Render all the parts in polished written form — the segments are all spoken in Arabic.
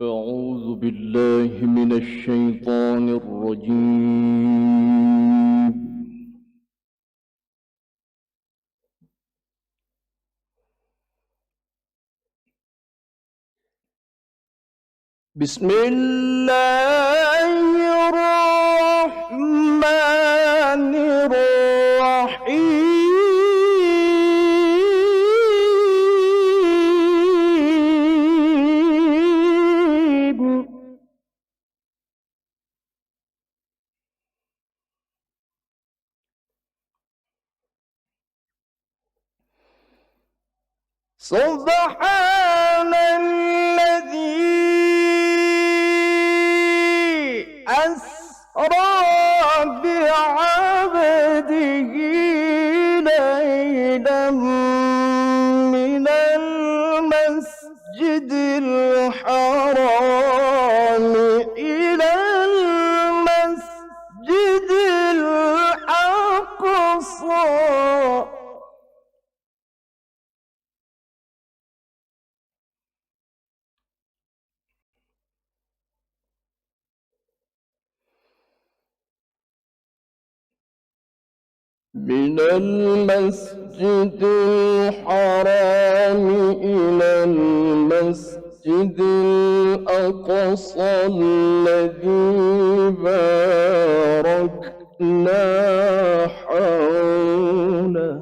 أعوذ بالله من الشيطان الرجيم. بسم الله الرحمن الرحيم. سبحان الذي أسرى بعبده ليلا من المسجد الحرام إلى المسجد الأقصى من المسجد الحرام إلى المسجد الأقصى الذي باركنا حوله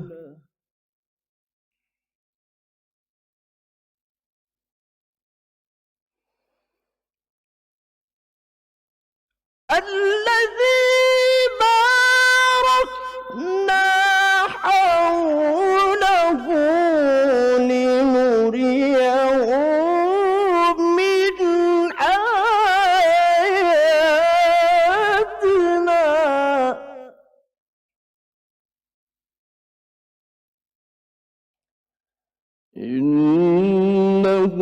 الذي باركنا حوله لنريه من آياتنا إنه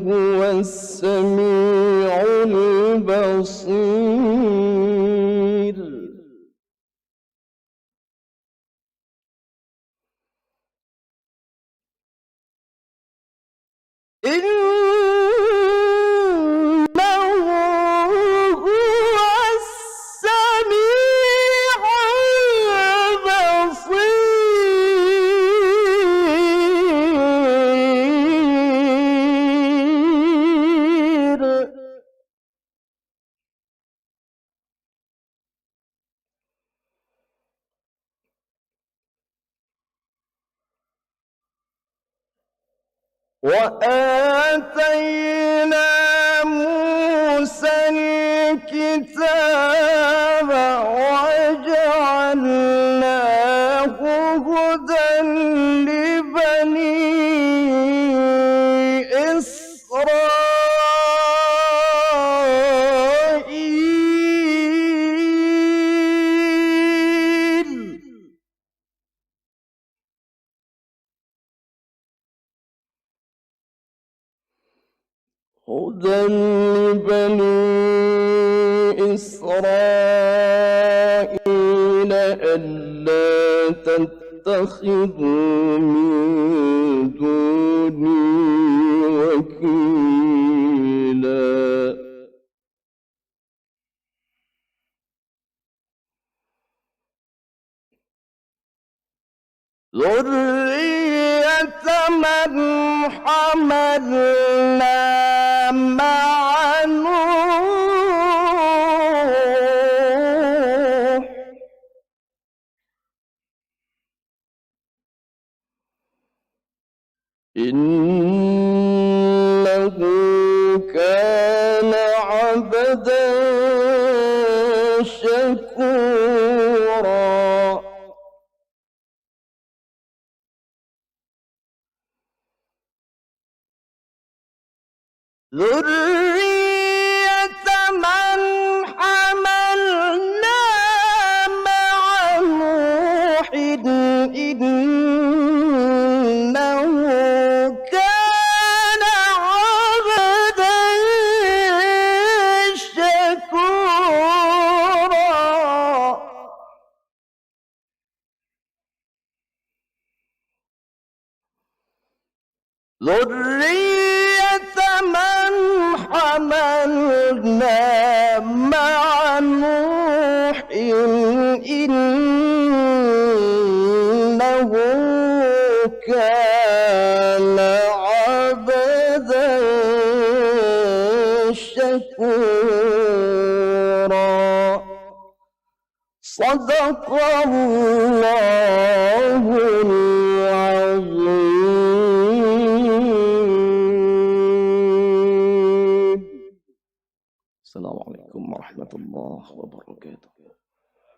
هو السميع البصير. إنه هو السميع البصير. وآتينا موسى الكتاب وجعلناه هدى لبني إسرائيل هدى لبني إسرائيل ألا تتخذوا من دوني وكيلا. ذرية من حملنا مع نوح إنه كان عبدا شكورا. ذرية من حملنا مع نوح إنه كان عبدا شكورا. ذرية من حملنا كان عبدا شكورا. صدق الله العظيم. السلام عليكم ورحمة الله وبركاته.